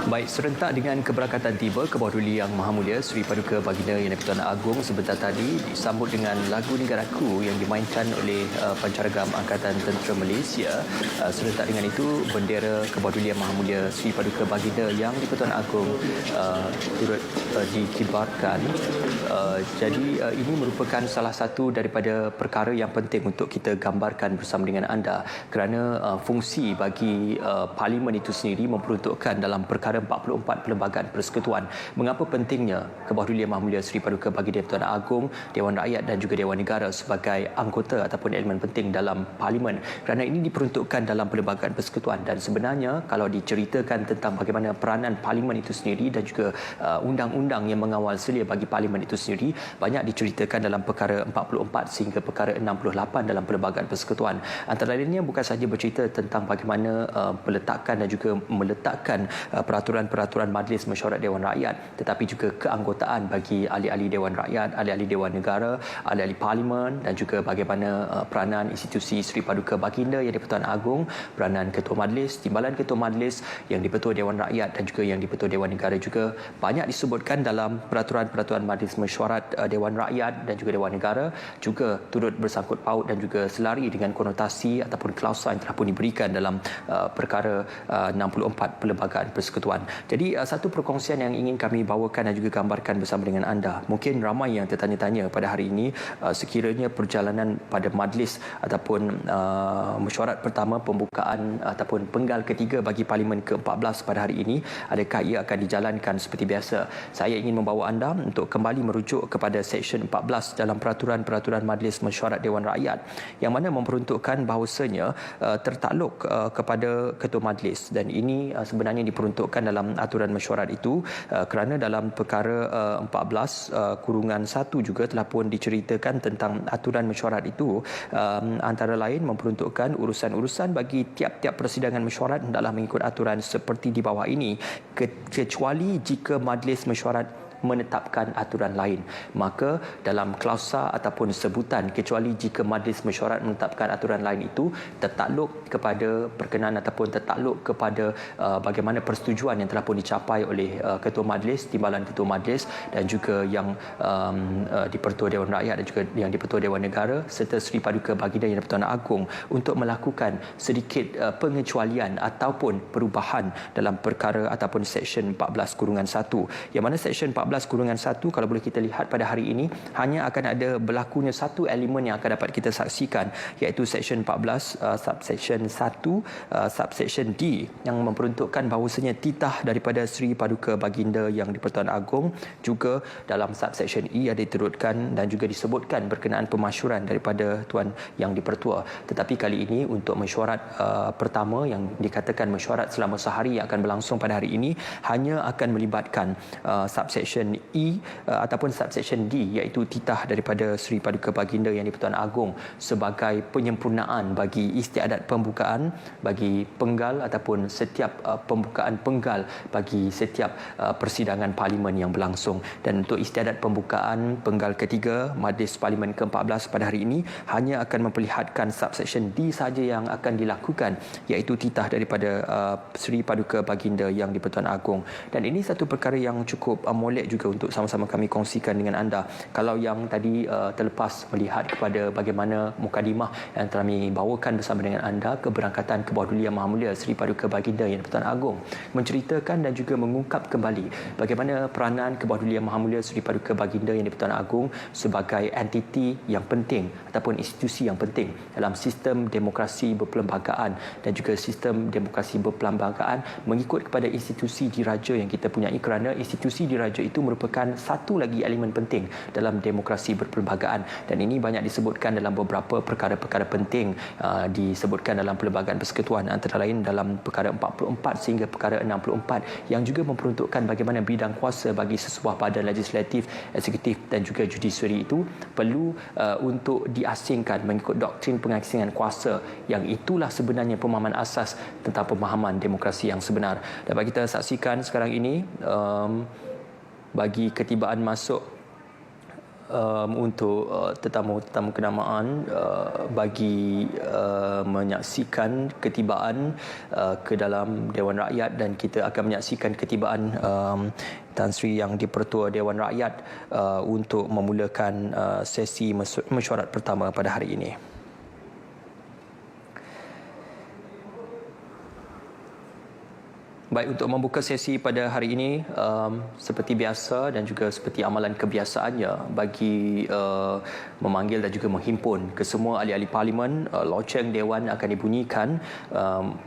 Baik, serentak dengan keberangkatan tiba ke bawah Duli Yang Maha Mulia Seri Paduka Baginda Yang di-Pertuan Agong sebentar tadi disambut dengan lagu Negaraku yang dimainkan oleh Pancaragam Angkatan Tentera Malaysia. Serentak dengan itu, bendera ke bawah Duli Yang Maha Mulia Seri Paduka Baginda Yang di-Pertuan Agong turut dikibarkan. Jadi ini merupakan salah satu daripada perkara yang penting untuk kita gambarkan bersama dengan anda, kerana fungsi bagi Parlimen itu sendiri memperuntukkan dalam perkara 44 Perlembagaan Persekutuan. Mengapa pentingnya ke bawah Duli Yang Maha Mulia Seri Paduka Baginda Pertuan Agong, Dewan Rakyat dan juga Dewan Negara sebagai anggota ataupun elemen penting dalam Parlimen? Kerana ini diperuntukkan dalam Perlembagaan Persekutuan, dan sebenarnya kalau diceritakan tentang bagaimana peranan Parlimen itu sendiri dan juga undang-undang yang mengawal selia bagi Parlimen itu sendiri, banyak diceritakan dalam perkara 44 sehingga perkara 68 dalam Perlembagaan Persekutuan. Antara lainnya bukan sahaja bercerita tentang bagaimana peletakan dan juga meletakkan peraturan-peraturan Majlis Mesyuarat Dewan Rakyat, tetapi juga keanggotaan bagi ahli-ahli Dewan Rakyat, ahli-ahli Dewan Negara, ahli-ahli Parlimen, dan juga bagaimana peranan institusi Seri Paduka Baginda Yang di-Pertuan Agong, peranan Ketua Majlis, timbalan Ketua Majlis, Yang di-Pertua Dewan Rakyat dan juga Yang di-Pertua Dewan Negara juga banyak disebutkan dalam peraturan-peraturan Majlis Mesyuarat Dewan Rakyat dan juga Dewan Negara, juga turut bersangkut paut dan juga selari dengan konotasi ataupun klausa yang telah pun diberikan dalam perkara 64 Perlembagaan Persekutuan. Jadi satu perkongsian yang ingin kami bawakan dan juga gambarkan bersama dengan anda. Mungkin ramai yang tertanya-tanya pada hari ini, sekiranya perjalanan pada majlis ataupun mesyuarat pertama pembukaan ataupun penggal ketiga bagi Parlimen ke-14 pada hari ini, adakah ia akan dijalankan seperti biasa? Saya ingin membawa anda untuk kembali merujuk kepada Seksyen 14 dalam peraturan-peraturan Majlis Mesyuarat Dewan Rakyat, yang mana memperuntukkan bahawasanya tertakluk kepada Ketua Majlis, dan ini sebenarnya diperuntukkan dalam aturan mesyuarat itu kerana dalam perkara 14 kurungan 1 juga telah pun diceritakan tentang aturan mesyuarat itu, antara lain memperuntukkan urusan-urusan bagi tiap-tiap persidangan mesyuarat hendaklah mengikut aturan seperti di bawah ini, kecuali jika Majlis Mesyuarat menetapkan aturan lain. Maka dalam klausa ataupun sebutan kecuali jika Majlis Mesyuarat menetapkan aturan lain itu tertakluk kepada perkenaan ataupun tertakluk kepada bagaimana persetujuan yang telah pun dicapai oleh Ketua Majlis, timbalan Ketua Majlis dan juga yang di-Pertua Dewan Rakyat dan juga yang di-Pertua Dewan Negara serta Seri Paduka Baginda Yang di-Pertuan Agong untuk melakukan sedikit pengecualian ataupun perubahan dalam perkara ataupun Seksyen 14 kurungan 1, yang mana Seksyen 14/1 kalau boleh kita lihat pada hari ini hanya akan ada berlakunya satu elemen yang akan dapat kita saksikan, iaitu Seksyen 14 subseksyen 1 subseksyen D, yang memperuntukkan bahawasanya titah daripada Seri Paduka Baginda Yang di-Pertuan Agong, juga dalam subseksyen E ada diturutkan dan juga disebutkan berkenaan pemasyuran daripada Tuan Yang di-Pertua. Tetapi kali ini untuk mesyuarat pertama yang dikatakan mesyuarat selama sehari yang akan berlangsung pada hari ini hanya akan melibatkan subseksyen E ataupun subseksyen D, iaitu titah daripada Seri Paduka Baginda Yang di-Pertuan Agong sebagai penyempurnaan bagi istiadat pembukaan bagi penggal ataupun setiap pembukaan penggal bagi setiap persidangan Parlimen yang berlangsung. Dan untuk istiadat pembukaan penggal ketiga Majlis Parlimen ke-14 pada hari ini hanya akan memperlihatkan subseksyen D sahaja yang akan dilakukan, iaitu titah daripada Seri Paduka Baginda Yang di-Pertuan Agong. Dan ini satu perkara yang cukup molek juga untuk sama-sama kami kongsikan dengan anda. Kalau yang tadi terlepas melihat kepada bagaimana mukadimah yang telah kami bawakan bersama dengan anda, keberangkatan ke bawah Duli Yang Maha Mulia Seri Paduka Baginda Yang di-Pertuan Agong menceritakan dan juga mengungkap kembali bagaimana peranan ke bawah Duli Yang Maha Mulia Seri Paduka Baginda Yang di-Pertuan Agong sebagai entiti yang penting ataupun institusi yang penting dalam sistem demokrasi berperlembagaan dan juga sistem demokrasi berperlembagaan mengikut kepada institusi diraja yang kita punyai, kerana institusi diraja itu merupakan satu lagi elemen penting dalam demokrasi berperlembagaan, dan ini banyak disebutkan dalam beberapa perkara-perkara penting disebutkan dalam Perlembagaan Persekutuan, antara lain dalam perkara 44 sehingga perkara 64 yang juga memperuntukkan bagaimana bidang kuasa bagi sesebuah badan legislatif, eksekutif dan juga judisiari itu perlu untuk diasingkan mengikut doktrin pengasingan kuasa, yang itulah sebenarnya pemahaman asas tentang pemahaman demokrasi yang sebenar. Dapat kita saksikan sekarang ini bagi ketibaan masuk untuk tetamu-tetamu kenamaan bagi menyaksikan ketibaan ke dalam Dewan Rakyat, dan kita akan menyaksikan ketibaan Tan Sri Yang di-Pertua Dewan Rakyat untuk memulakan sesi mesyuarat pertama pada hari ini. Baik, untuk membuka sesi pada hari ini, seperti biasa dan juga seperti amalan kebiasaannya, bagi memanggil dan juga menghimpun kesemua ahli-ahli Parlimen, loceng Dewan akan dibunyikan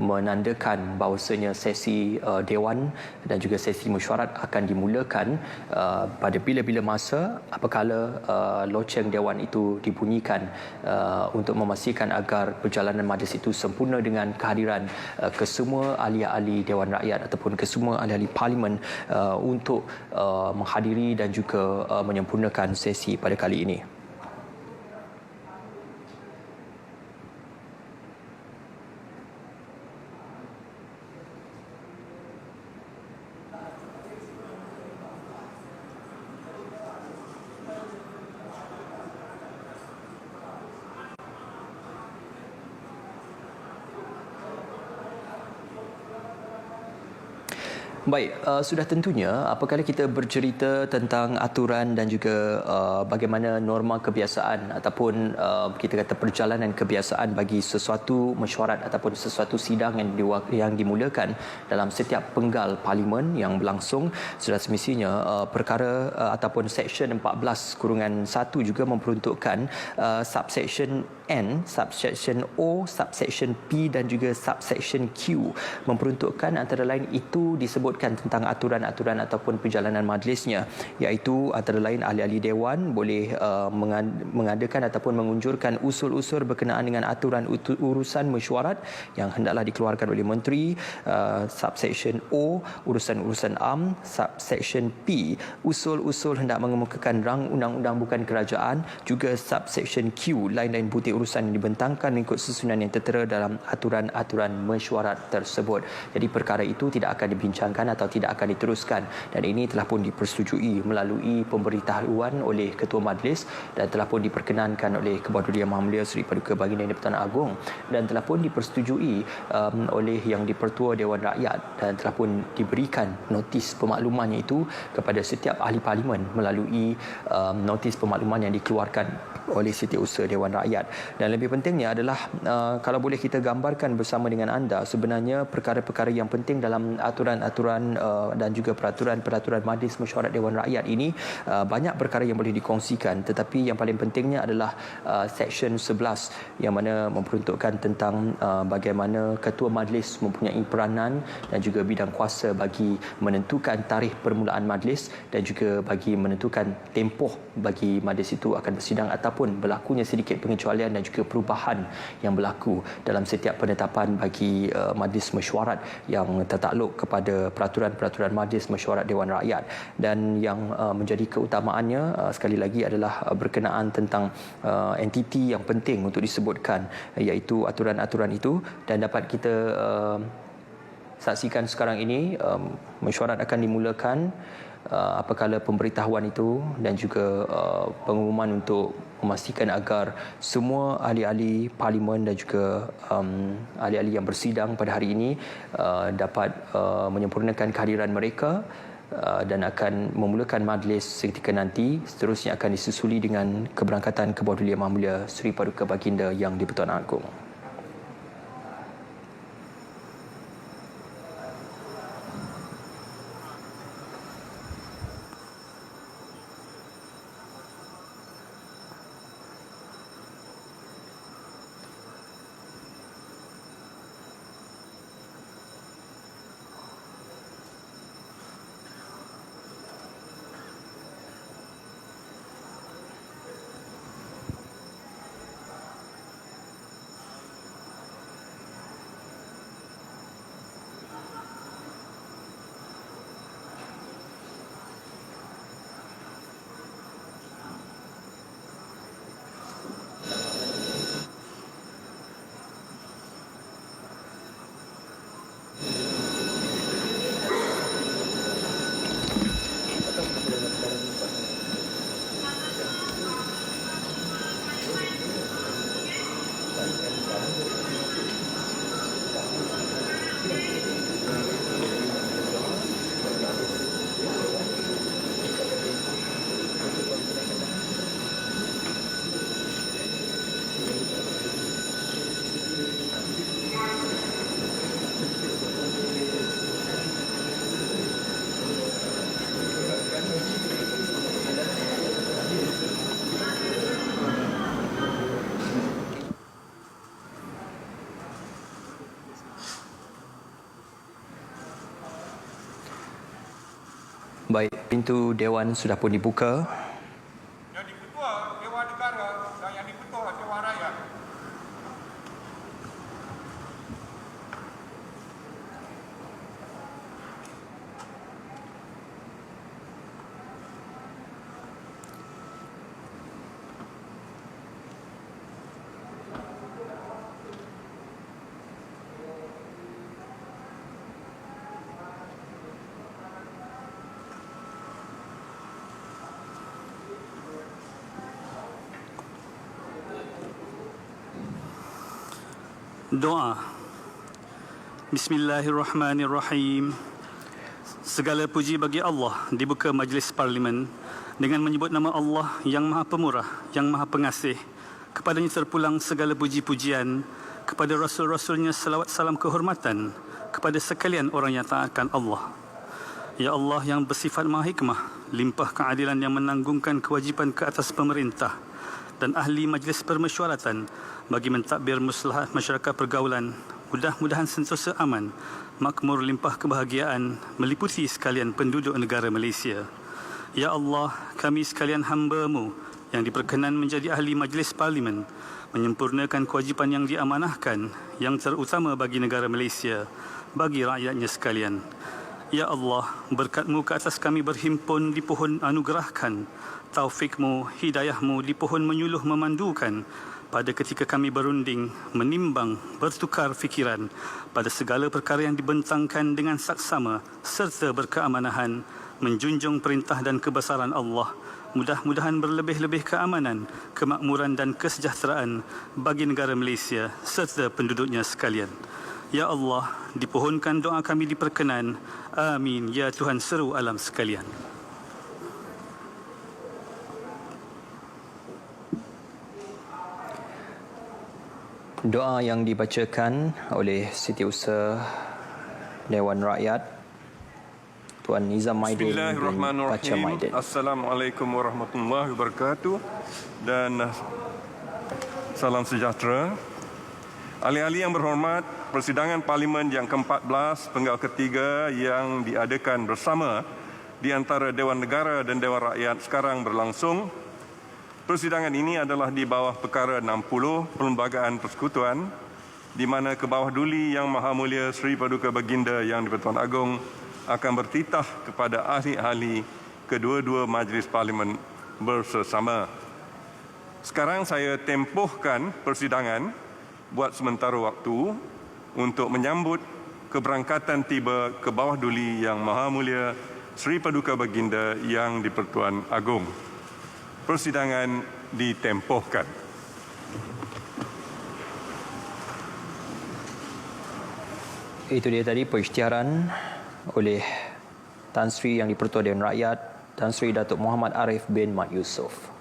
menandakan bahawasanya sesi Dewan dan juga sesi mesyuarat akan dimulakan pada bila-bila masa apabila loceng Dewan itu dibunyikan, untuk memastikan agar perjalanan majlis itu sempurna dengan kehadiran kesemua ahli-ahli Dewan Rakyat ataupun kesemua ahli-ahli Parlimen untuk menghadiri dan juga menyempurnakan sesi pada kali ini. Baik, sudah tentunya apabila kita bercerita tentang aturan dan juga bagaimana norma kebiasaan ataupun kita kata perjalanan kebiasaan bagi sesuatu mesyuarat ataupun sesuatu sidang yang dimulakan dalam setiap penggal Parlimen yang berlangsung, sudah semestinya perkara ataupun Seksyen 14/1 juga memperuntukkan subsection N, subsection O, subsection P dan juga subsection Q, memperuntukkan antara lain itu disebutkan tentang aturan-aturan ataupun perjalanan majlisnya, iaitu antara lain ahli-ahli Dewan boleh mengadakan ataupun mengunjurkan usul-usul berkenaan dengan aturan urusan mesyuarat yang hendaklah dikeluarkan oleh Menteri. Subsection O, urusan-urusan am. Subsection P, usul-usul hendak mengemukakan rang undang-undang bukan kerajaan. Juga subsection Q, lain-lain butir urusan yang dibentangkan mengikut susunan yang tertera dalam aturan-aturan mesyuarat tersebut. Jadi perkara itu tidak akan dibincangkan atau tidak akan diteruskan, dan ini telah pun dipersetujui melalui pemberitahuan oleh Ketua Majlis dan telah pun diperkenankan oleh Kebatuan Yang Maha Mulia Seri Paduka Baginda Yang di-Pertuan Agong, dan telah pun dipersetujui oleh Yang di-Pertua Dewan Rakyat, dan telah pun diberikan notis pemaklumannya itu kepada setiap ahli Parlimen melalui notis pemakluman yang dikeluarkan oleh Setiausaha Dewan Rakyat. Dan lebih pentingnya adalah kalau boleh kita gambarkan bersama dengan anda, sebenarnya perkara-perkara yang penting dalam aturan-aturan dan juga peraturan-peraturan Majlis Mesyuarat Dewan Rakyat ini, banyak perkara yang boleh dikongsikan, tetapi yang paling pentingnya adalah Seksyen 11 yang mana memperuntukkan tentang bagaimana Ketua Majlis mempunyai peranan dan juga bidang kuasa bagi menentukan tarikh permulaan majlis dan juga bagi menentukan tempoh bagi majlis itu akan bersidang ataupun berlakunya sedikit pengecualian dan juga perubahan yang berlaku dalam setiap penetapan bagi majlis mesyuarat yang tertakluk kepada peraturan-peraturan Majlis Mesyuarat Dewan Rakyat. Dan yang menjadi keutamaannya sekali lagi adalah berkenaan tentang entiti yang penting untuk disebutkan, iaitu aturan-aturan itu, dan dapat kita saksikan sekarang ini mesyuarat akan dimulakan apabila pemberitahuan itu dan juga pengumuman untuk memastikan agar semua ahli-ahli Parlimen dan juga ahli-ahli yang bersidang pada hari ini dapat menyempurnakan kehadiran mereka dan akan memulakan majlis seketika nanti. Seterusnya akan disusuli dengan keberangkatan Kebatuan Yang Maha Mulia Seri Paduka Baginda Yang di-Pertuan Agong. Baik, pintu Dewan sudah pun dibuka. Yang di-Ketua Dewan Negara dan yang di-Ketua Dewan Rakyat. Doa. Bismillahirrahmanirrahim. Segala puji bagi Allah. Dibuka majlis parlimen dengan menyebut nama Allah yang Maha Pemurah, yang Maha Pengasih. Kepadanya terpulang segala puji-pujian, kepada Rasul-Rasulnya salawat salam kehormatan, kepada sekalian orang yang taatkan Allah. Ya Allah yang bersifat Maha Hikmah, limpah keadilan yang menanggungkan kewajipan ke atas pemerintah dan ahli majlis permesyuaratan bagi mentadbir maslahat masyarakat pergaulan, mudah-mudahan sentosa aman, makmur limpah kebahagiaan meliputi sekalian penduduk negara Malaysia. Ya Allah, kami sekalian hamba-Mu yang diperkenan menjadi ahli majlis parlimen, menyempurnakan kewajipan yang diamanahkan, yang terutama bagi negara Malaysia, bagi rakyatnya sekalian. Ya Allah, berkat-Mu ke atas kami berhimpun di pohon anugerahkan, taufik-Mu, hidayah-Mu di pohon menyuluh memandukan, pada ketika kami berunding, menimbang, bertukar fikiran pada segala perkara yang dibentangkan dengan saksama serta berkeamanahan, menjunjung perintah dan kebesaran Allah, mudah-mudahan berlebih-lebih keamanan, kemakmuran dan kesejahteraan bagi negara Malaysia serta penduduknya sekalian. Ya Allah, dipohonkan doa kami diperkenan. Amin. Ya Tuhan seru alam sekalian. Doa yang dibacakan oleh Setiausaha Dewan Rakyat Tuan Nizam Maidin bin Pacha Maidin. Assalamualaikum warahmatullahi wabarakatuh dan salam sejahtera. Ahli-ahli yang berhormat, persidangan Parlimen yang ke-14 penggal ketiga yang diadakan bersama di antara Dewan Negara dan Dewan Rakyat sekarang berlangsung. Persidangan ini adalah di bawah perkara 60 Perlembagaan Persekutuan, di mana ke bawah duli Yang Maha Mulia Seri Paduka Baginda Yang di-Pertuan Agong akan bertitah kepada ahli-ahli kedua-dua majlis parlimen bersama. Sekarang saya tempohkan persidangan buat sementara waktu untuk menyambut keberangkatan tiba ke bawah duli Yang Maha Mulia Seri Paduka Baginda Yang di-Pertuan Agong. Persidangan ditempohkan. Itu dia tadi perisytiharan oleh Tan Sri Yang di-Pertua Dewan Rakyat, Tan Sri Datuk Muhammad Arif bin Mat Yusof.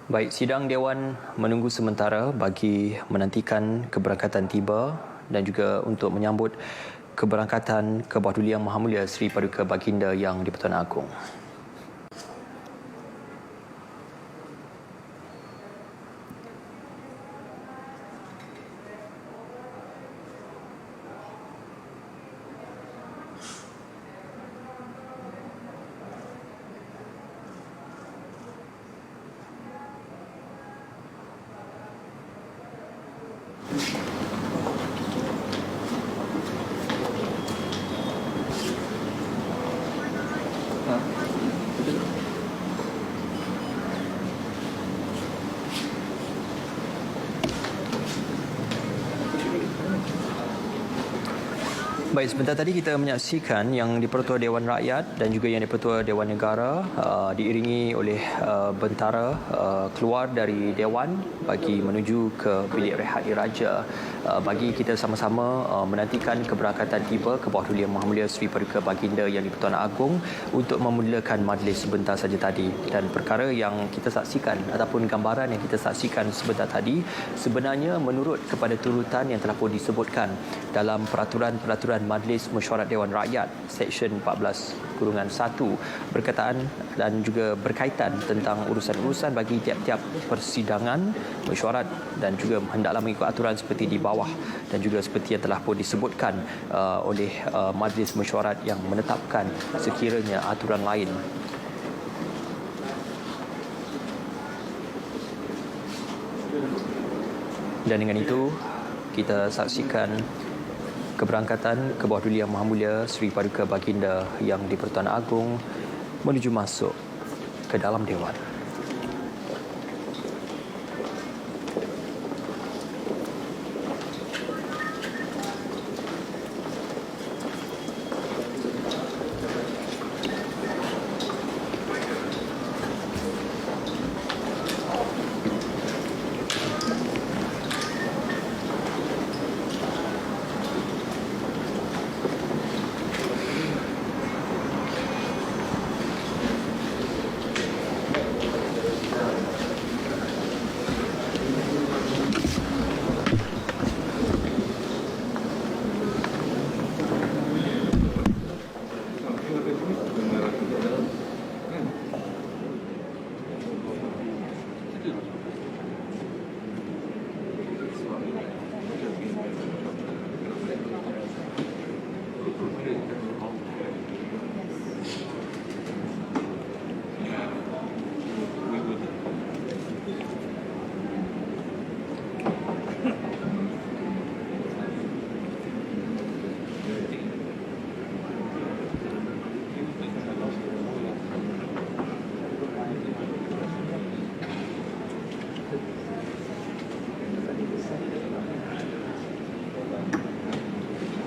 Baik, sidang Dewan menunggu sementara bagi menantikan keberangkatan tiba dan juga untuk menyambut keberangkatan ke bawah duli Yang Maha Mulia Seri Paduka Baginda Yang di-Pertuan Agong. Baik, sebentar tadi kita menyaksikan yang di-Pertua Dewan Rakyat dan juga yang di-Pertua Dewan Negara diiringi oleh bentara keluar dari Dewan bagi menuju ke bilik rehat diraja bagi kita sama-sama menantikan keberangkatan tiba ke bawah Duli Yang Maha Mulia Seri Paduka Baginda Yang di-Pertuan Agong untuk memulakan majlis sebentar saja tadi. Dan perkara yang kita saksikan ataupun gambaran yang kita saksikan sebentar tadi sebenarnya menurut kepada turutan yang telah pun disebutkan dalam peraturan Majlis Mesyuarat Dewan Rakyat Seksyen 14-1 berkataan dan juga berkaitan tentang urusan-urusan bagi tiap-tiap persidangan mesyuarat dan juga hendaklah mengikut aturan seperti di bawah dan juga seperti yang telah pun disebutkan oleh Majlis Mesyuarat yang menetapkan sekiranya aturan lain. Dan dengan itu kita saksikan keberangkatan ke bawah Duli Yang Maha Mulia Seri Paduka Baginda Yang di-Pertuan Agong menuju masuk ke dalam Dewan.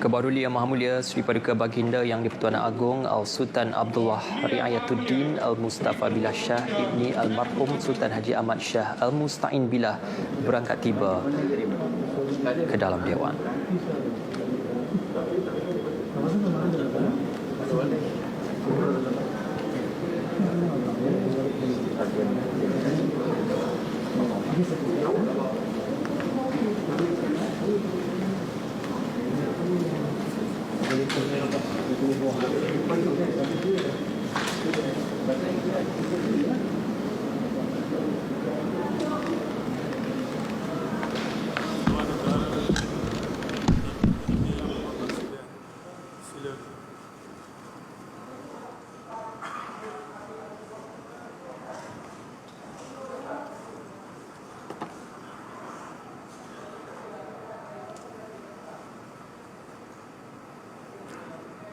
Ke-bawah Duli Yang Maha Mulia Seri Paduka Baginda Yang di-Pertuan Agong Al-Sultan Abdullah Riayatuddin Al-Mustafa Billah Shah Ibni Almarhum Sultan Haji Ahmad Shah Al-Musta'in Billah berangkat tiba ke dalam Dewan.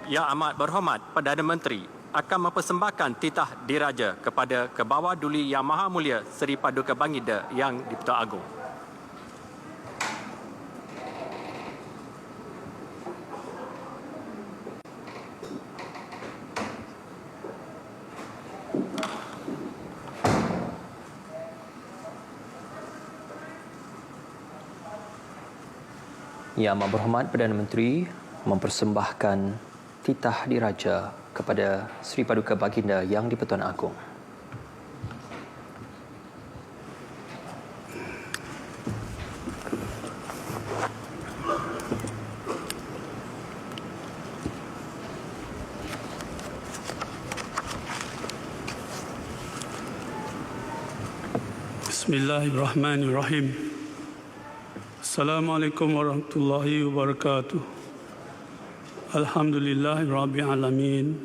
Yang Amat Berhormat Perdana Menteri akan mempersembahkan titah diraja kepada Kebawah Duli Yang Maha Mulia Seri Paduka Baginda Yang di-Pertuan Agong. Yang Amat Berhormat Perdana Menteri mempersembahkan titah diraja kepada Seri Paduka Baginda Yang di-Pertuan Agong. Bismillahirrahmanirrahim. Assalamualaikum warahmatullahi wabarakatuh. Alhamdulillahirabbil alamin.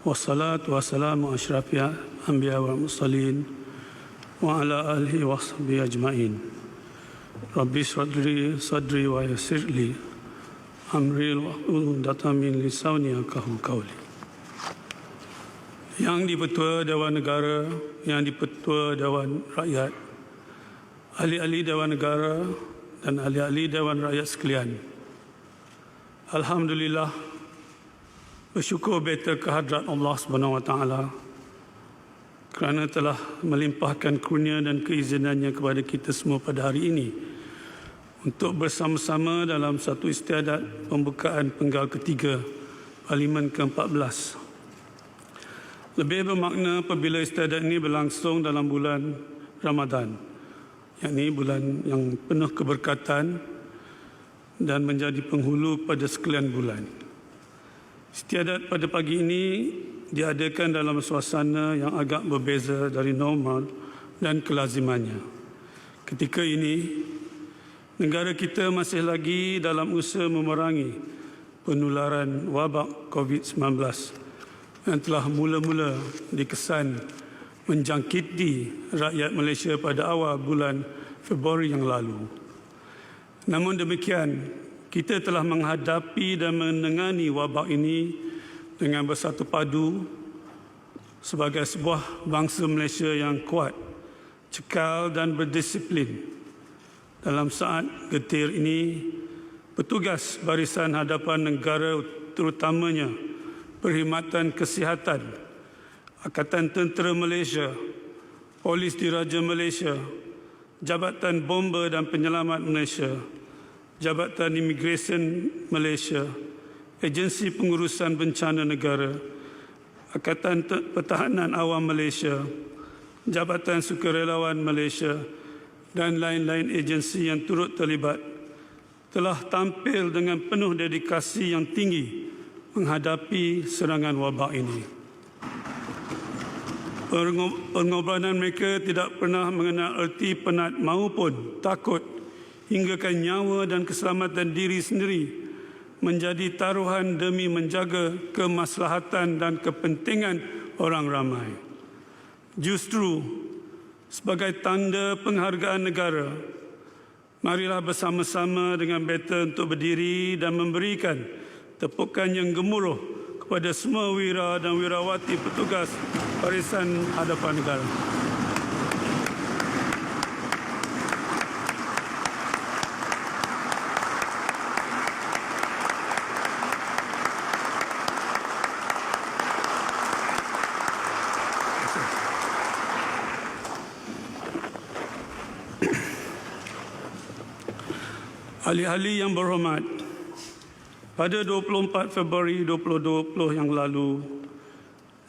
Wassalatu wassalamu asyrafil anbiya wal mursalin wa ala alihi wa sahbihi ajmain. Rabbi sadri wa yassirli amri wa hlul 'uqdatam min lisani yafqahu qawli. Yang di-Pertua Dewan Negara, yang di-Pertua Dewan Rakyat, ahli-ahli Dewan Negara dan ahli-ahli Dewan Rakyat sekalian. Alhamdulillah, bersyukur beta kehadrat Allah SWT kerana telah melimpahkan kurnia dan keizinannya kepada kita semua pada hari ini untuk bersama-sama dalam satu istiadat pembukaan penggal ketiga Parlimen ke-14. Lebih bermakna apabila istiadat ini berlangsung dalam bulan Ramadan, yakni bulan yang penuh keberkatan dan menjadi penghulu pada sekalian bulan. Istiadat pada pagi ini diadakan dalam suasana yang agak berbeza dari normal dan kelazimannya. Ketika ini, negara kita masih lagi dalam usaha memerangi penularan wabak COVID-19 yang telah mula-mula dikesan menjangkiti rakyat Malaysia pada awal bulan Februari yang lalu. Namun demikian, kita telah menghadapi dan menangani wabak ini dengan bersatu padu sebagai sebuah bangsa Malaysia yang kuat, cekal dan berdisiplin. Dalam saat getir ini, petugas barisan hadapan negara terutamanya Perkhidmatan Kesihatan, Angkatan Tentera Malaysia, Polis Diraja Malaysia, Jabatan Bomba dan Penyelamat Malaysia, Jabatan Imigresen Malaysia, Agensi Pengurusan Bencana Negara, Angkatan Pertahanan Awam Malaysia, Jabatan Sukarelawan Malaysia dan lain-lain agensi yang turut terlibat telah tampil dengan penuh dedikasi yang tinggi menghadapi serangan wabak ini. Pengorbanan mereka tidak pernah mengenal erti penat maupun takut, hinggakan nyawa dan keselamatan diri sendiri menjadi taruhan demi menjaga kemaslahatan dan kepentingan orang ramai. Justru sebagai tanda penghargaan negara, marilah bersama-sama dengan beta untuk berdiri dan memberikan tepukan yang gemuruh kepada semua wira dan wirawati petugas barisan hadapan negara. Ahli-ahli yang berhormat, pada 24 Februari 2020 yang lalu,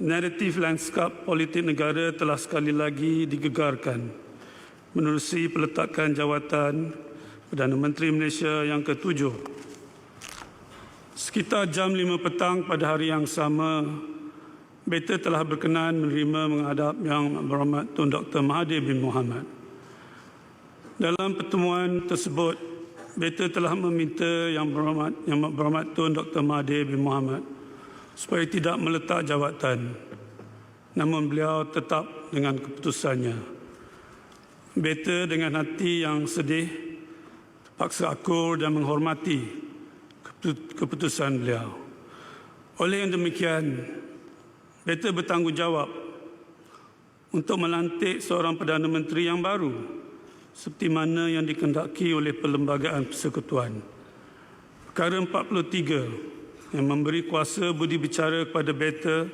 naratif lanskap politik negara telah sekali lagi digegarkan menerusi peletakan jawatan Perdana Menteri Malaysia yang ke-7. Sekitar jam 5 petang pada hari yang sama, beta telah berkenan menerima menghadap Yang Berhormat Tun Dr. Mahathir bin Mohamad. Dalam pertemuan tersebut, beta telah meminta Yang Berhormat Tun Dr. Mahathir bin Mohamad supaya tidak meletak jawatan, namun beliau tetap dengan keputusannya. Beta dengan hati yang sedih terpaksa akur dan menghormati keputusan beliau. Oleh yang demikian, beta bertanggungjawab untuk melantik seorang Perdana Menteri yang baru seperti mana yang dikehendaki oleh Perlembagaan Persekutuan. Perkara 43 yang memberi kuasa budi bicara kepada beta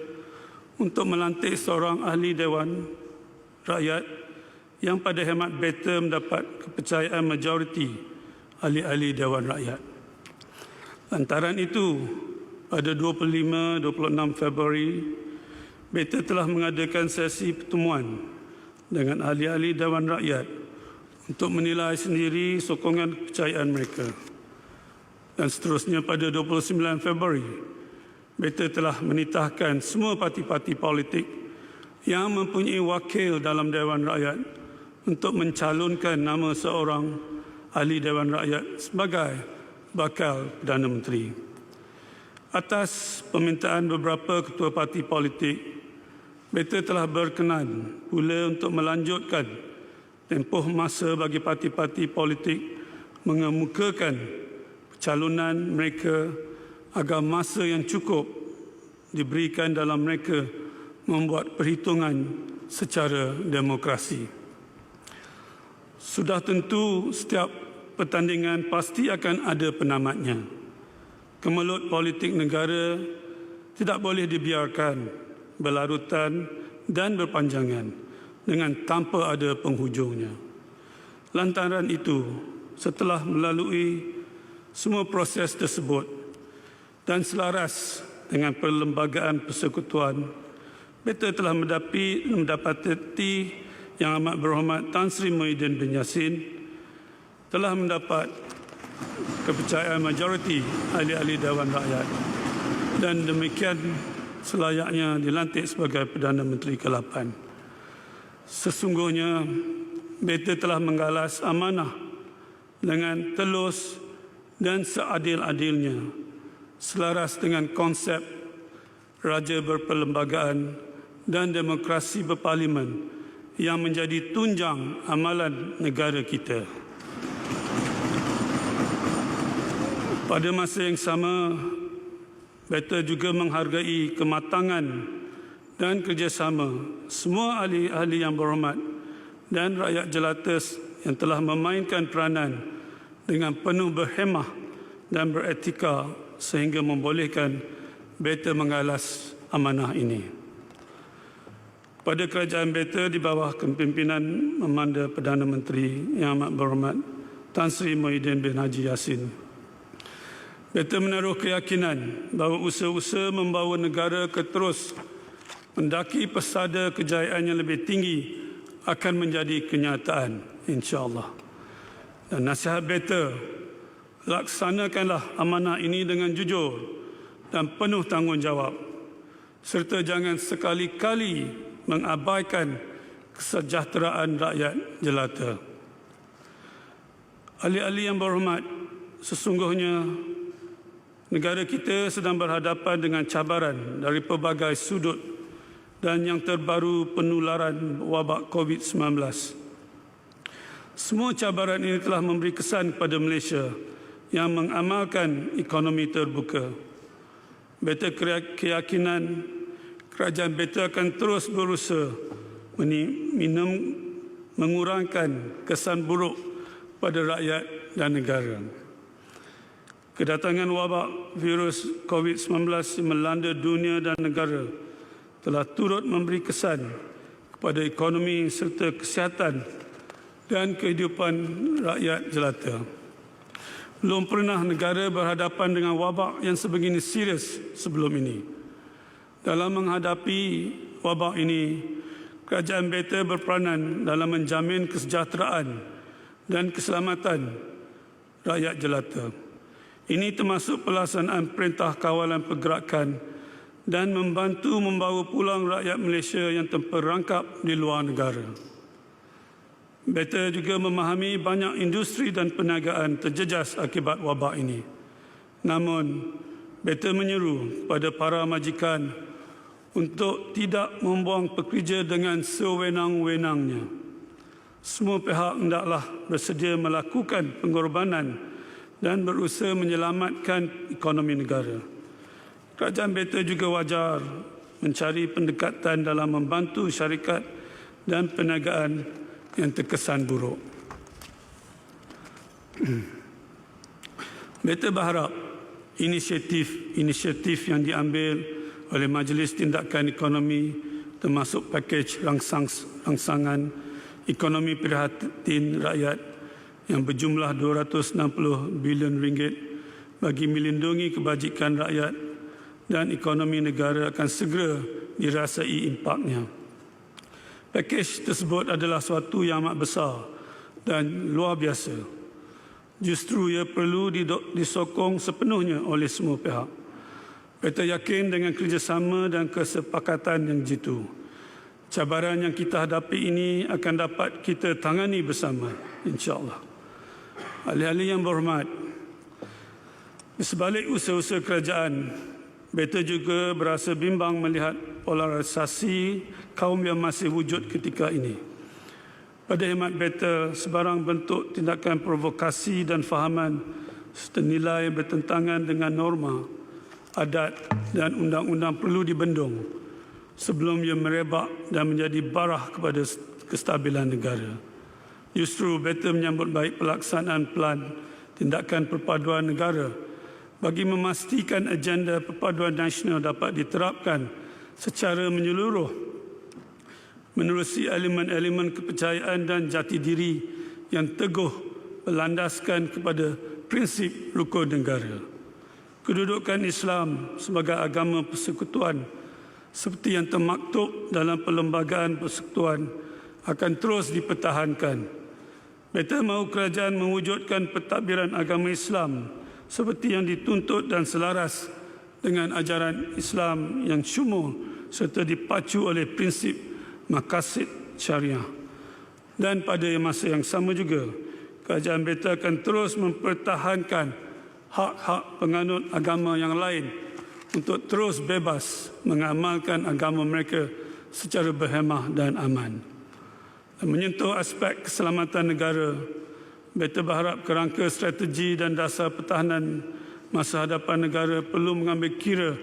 untuk melantik seorang ahli Dewan Rakyat yang pada hemat beta mendapat kepercayaan majoriti ahli-ahli Dewan Rakyat. Lantaran itu, pada 25-26 Februari, beta telah mengadakan sesi pertemuan dengan ahli-ahli Dewan Rakyat untuk menilai sendiri sokongan kepercayaan mereka. Dan seterusnya pada 29 Februari, beta telah menitahkan semua parti-parti politik yang mempunyai wakil dalam Dewan Rakyat untuk mencalonkan nama seorang ahli Dewan Rakyat sebagai bakal Perdana Menteri. Atas permintaan beberapa ketua parti politik, beta telah berkenan pula untuk melanjutkan tempoh masa bagi parti-parti politik mengemukakan pencalonan mereka agar masa yang cukup diberikan dalam mereka membuat perhitungan secara demokrasi. Sudah tentu setiap pertandingan pasti akan ada penamatnya. Kemelut politik negara tidak boleh dibiarkan berlarutan dan berpanjangan dengan tanpa ada penghujungnya. Lantaran itu, setelah melalui semua proses tersebut dan selaras dengan perlembagaan persekutuan, Beta telah mendapati Yang Amat Berhormat Tan Sri Muhyiddin bin Yassin telah mendapat kepercayaan majoriti ahli-ahli Dewan Rakyat dan demikian selayaknya dilantik sebagai Perdana Menteri ke-8. Sesungguhnya Beta telah menggalas amanah dengan telus dan seadil-adilnya selaras dengan konsep raja berperlembagaan dan demokrasi berparlimen yang menjadi tunjang amalan negara kita. Pada masa yang sama, Beta juga menghargai kematangan dan kerjasama semua ahli-ahli yang berhormat dan rakyat jelata yang telah memainkan peranan dengan penuh berhemah dan beretika sehingga membolehkan Beta menggalas amanah ini. Pada kerajaan Beta di bawah kepimpinan Memanda Perdana Menteri Yang Amat Berhormat Tan Sri Muhyiddin bin Haji Yassin, Beta menaruh keyakinan bahawa usaha-usaha membawa negara ke terus mendaki pesada kejayaan yang lebih tinggi akan menjadi kenyataan, insya-Allah. Dan nasihat Beta, laksanakanlah amanah ini dengan jujur dan penuh tanggungjawab, serta jangan sekali-kali mengabaikan kesejahteraan rakyat jelata. Ahli-ahli yang berhormat, sesungguhnya negara kita sedang berhadapan dengan cabaran dari pelbagai sudut dan yang terbaru penularan wabak COVID-19. Semua cabaran ini telah memberi kesan kepada Malaysia yang mengamalkan ekonomi terbuka. Beta keyakinan kerajaan Beta akan terus berusaha mengurangkan kesan buruk pada rakyat dan negara. Kedatangan wabak virus COVID-19 yang melanda dunia dan negara telah turut memberi kesan kepada ekonomi serta kesihatan dan kehidupan rakyat jelata. Belum pernah negara berhadapan dengan wabak yang sebegini serius sebelum ini. Dalam menghadapi wabak ini, kerajaan Beta berperanan dalam menjamin kesejahteraan dan keselamatan rakyat jelata. Ini termasuk pelaksanaan perintah kawalan pergerakan dan membantu membawa pulang rakyat Malaysia yang terperangkap di luar negara. Beta juga memahami banyak industri dan perniagaan terjejas akibat wabak ini. Namun, Beta menyeru kepada para majikan untuk tidak membuang pekerja dengan sewenang-wenangnya. Semua pihak hendaklah bersedia melakukan pengorbanan dan berusaha menyelamatkan ekonomi negara. Kerajaan Beta juga wajar mencari pendekatan dalam membantu syarikat dan perniagaan yang terkesan buruk. Beta berharap inisiatif yang diambil oleh Majlis Tindakan Ekonomi termasuk pakej rangsangan ekonomi prihatin rakyat yang berjumlah 260 bilion ringgit bagi melindungi kebajikan rakyat dan ekonomi negara akan segera dirasai impaknya. Pakej tersebut adalah suatu yang amat besar dan luar biasa. Justru ia perlu disokong sepenuhnya oleh semua pihak. Beta yakin dengan kerjasama dan kesepakatan yang jitu, cabaran yang kita hadapi ini akan dapat kita tangani bersama, insya-Allah. Ahli-ahli yang berhormat, di sebalik usaha-usaha kerajaan, Beta juga berasa bimbang melihat polarisasi kaum yang masih wujud ketika ini. Pada hemat Beta, sebarang bentuk tindakan provokasi dan fahaman serta nilai yang bertentangan dengan norma, adat dan undang-undang perlu dibendung sebelum ia merebak dan menjadi barah kepada kestabilan negara. Justru Beta menyambut baik pelaksanaan pelan tindakan perpaduan negara bagi memastikan agenda perpaduan nasional dapat diterapkan secara menyeluruh menerusi elemen-elemen kepercayaan dan jati diri yang teguh berlandaskan kepada prinsip rukun negara. Kedudukan Islam sebagai agama persekutuan seperti yang termaktub dalam Perlembagaan Persekutuan akan terus dipertahankan. Beta mahu kerajaan mewujudkan pentadbiran agama Islam seperti yang dituntut dan selaras dengan ajaran Islam yang syumul serta dipacu oleh prinsip maqasid syariah. Dan pada masa yang sama juga, kerajaan beta akan terus mempertahankan hak-hak penganut agama yang lain untuk terus bebas mengamalkan agama mereka secara berhemah dan aman. Dan menyentuh aspek keselamatan negara, beta berharap kerangka strategi dan dasar pertahanan masa hadapan negara perlu mengambil kira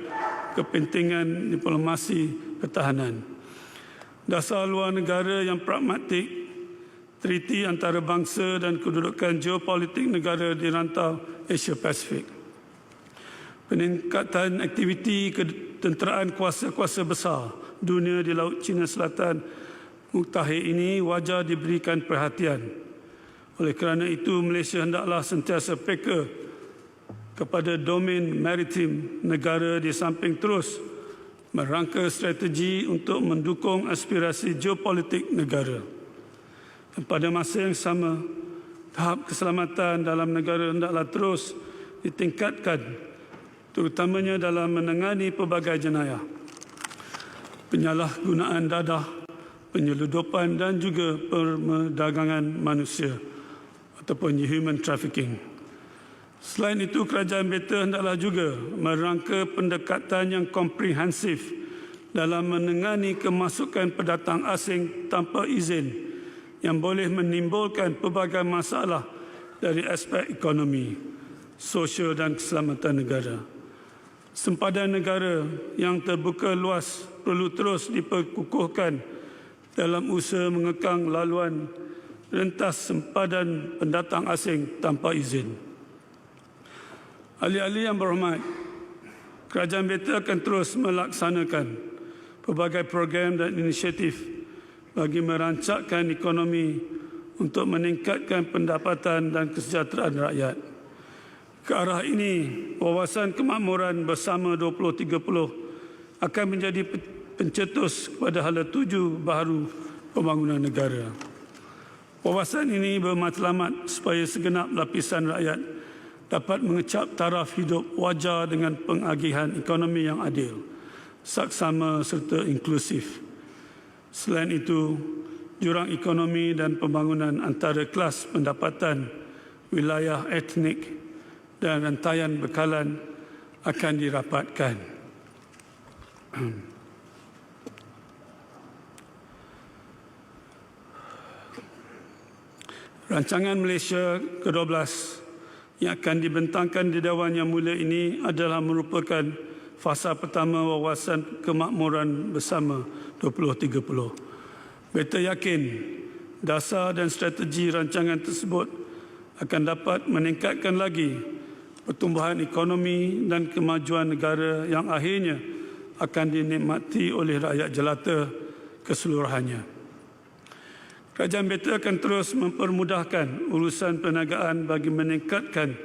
kepentingan diplomasi pertahanan. Dasar luar negara yang pragmatik, treaty antarabangsa dan kedudukan geopolitik negara di rantau Asia Pasifik. Peningkatan aktiviti ketenteraan kuasa-kuasa besar dunia di Laut Cina Selatan muktahir ini wajar diberikan perhatian. Oleh kerana itu, Malaysia hendaklah sentiasa peka kepada domain maritim negara di samping terus merangka strategi untuk mendukung aspirasi geopolitik negara. Dan pada masa yang sama, tahap keselamatan dalam negara hendaklah terus ditingkatkan, terutamanya dalam menangani pelbagai jenayah, penyalahgunaan dadah, penyeludupan dan juga perdagangan manusia ataupun human trafficking. Selain itu, kerajaan beta hendaklah juga merangka pendekatan yang komprehensif dalam menangani kemasukan pendatang asing tanpa izin yang boleh menimbulkan pelbagai masalah dari aspek ekonomi, sosial dan keselamatan negara. Sempadan negara yang terbuka luas perlu terus diperkukuhkan dalam usaha mengekang laluan rentas sempadan pendatang asing tanpa izin. Ahli-ahli yang berhormat, kerajaan beta akan terus melaksanakan pelbagai program dan inisiatif bagi merancangkan ekonomi untuk meningkatkan pendapatan dan kesejahteraan rakyat. Ke arah ini, Wawasan Kemakmuran Bersama 2030 akan menjadi pencetus kepada hala tuju baharu pembangunan negara. Wawasan ini bermatlamat supaya segenap lapisan rakyat dapat mengecap taraf hidup wajar dengan pengagihan ekonomi yang adil, saksama serta inklusif. Selain itu, jurang ekonomi dan pembangunan antara kelas pendapatan, wilayah etnik dan rantaian bekalan akan dirapatkan. Rancangan Malaysia ke-12 yang akan dibentangkan di Dewan Yang Mulia ini adalah merupakan fasa pertama Wawasan Kemakmuran Bersama 2030. Beta yakin dasar dan strategi rancangan tersebut akan dapat meningkatkan lagi pertumbuhan ekonomi dan kemajuan negara yang akhirnya akan dinikmati oleh rakyat jelata keseluruhannya. Kerajaan beta akan terus mempermudahkan urusan perniagaan bagi meningkatkan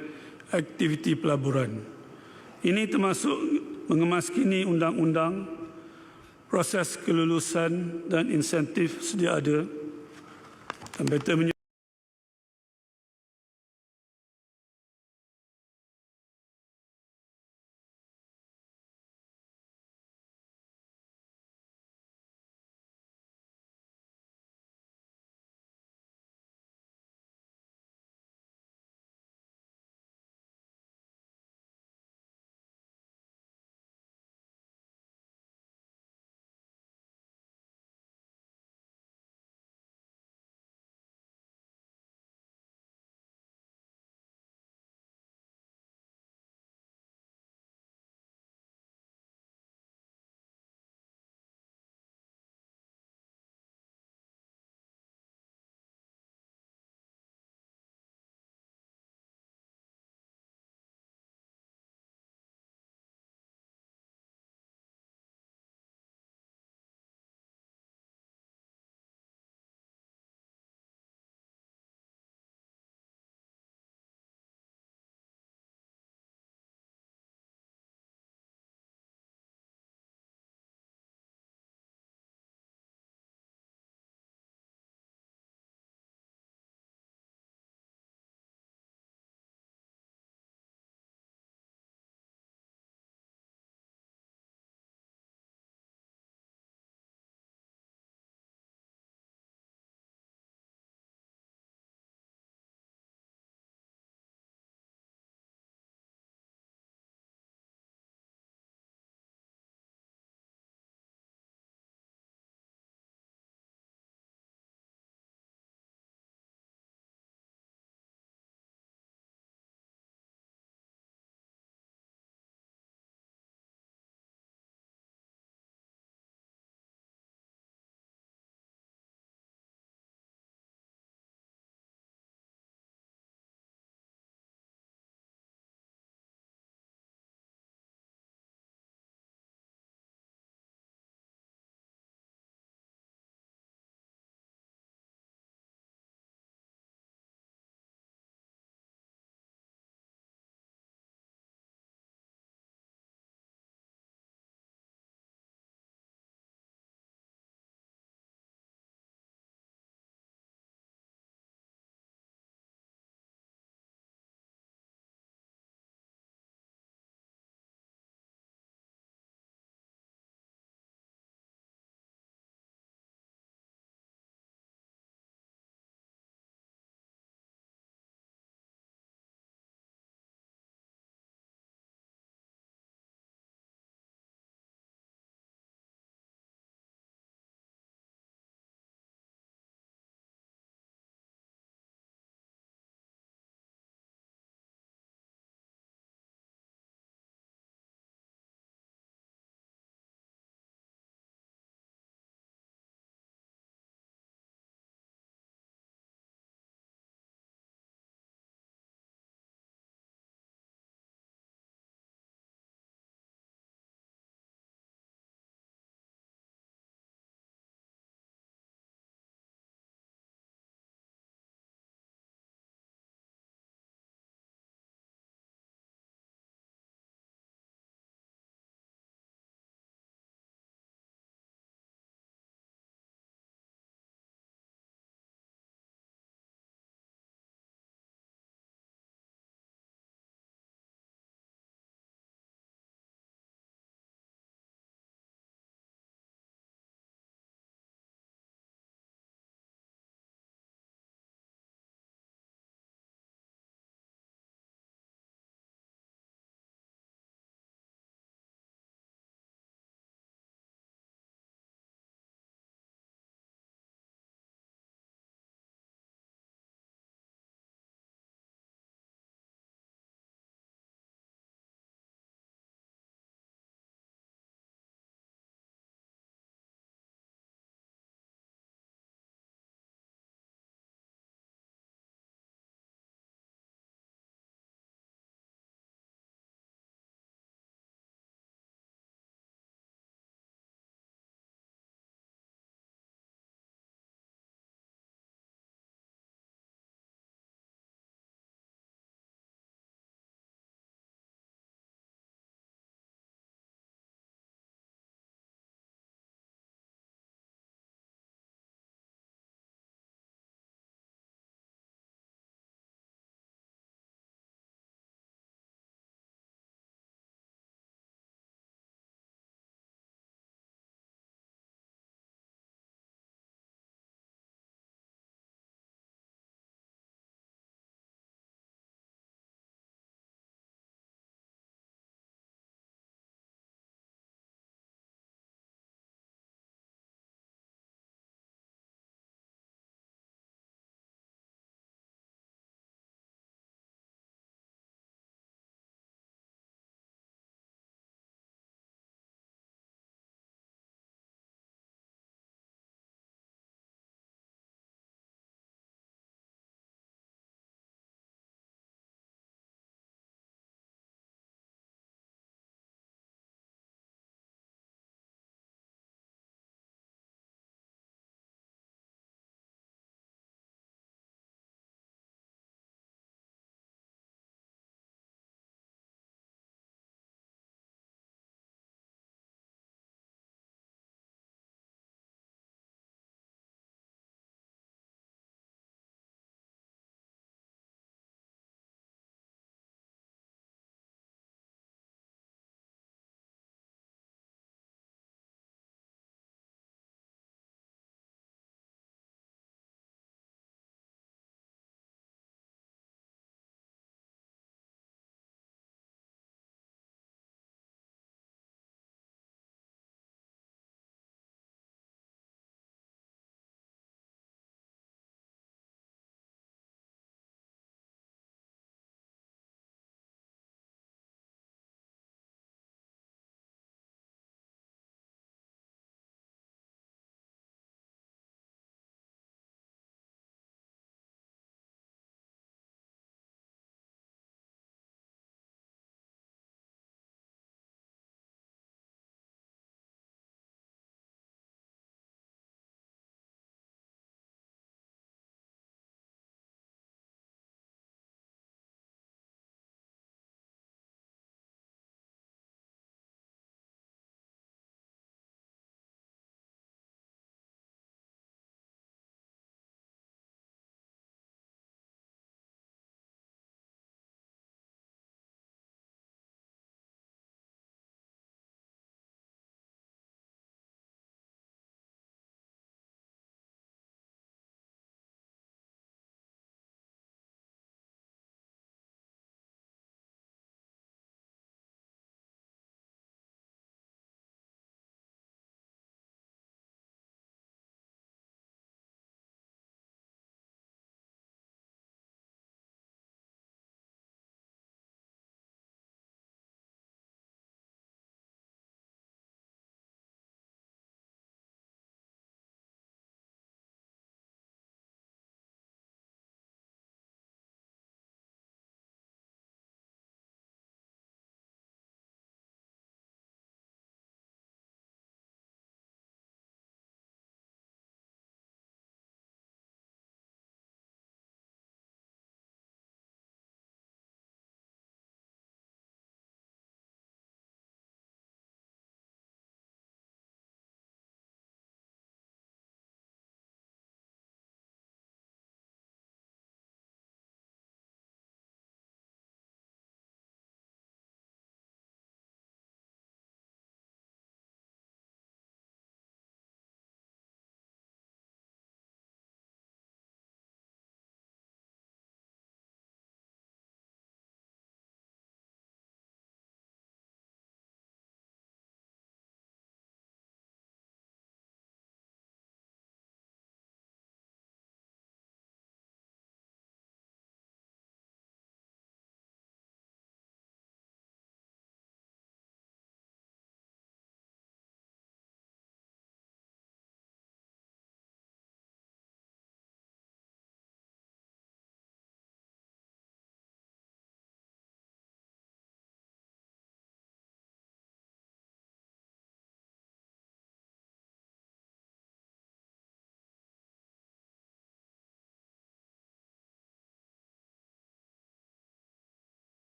aktiviti pelaburan. Ini termasuk mengemaskini undang-undang, proses kelulusan dan insentif sedia ada. Dan beta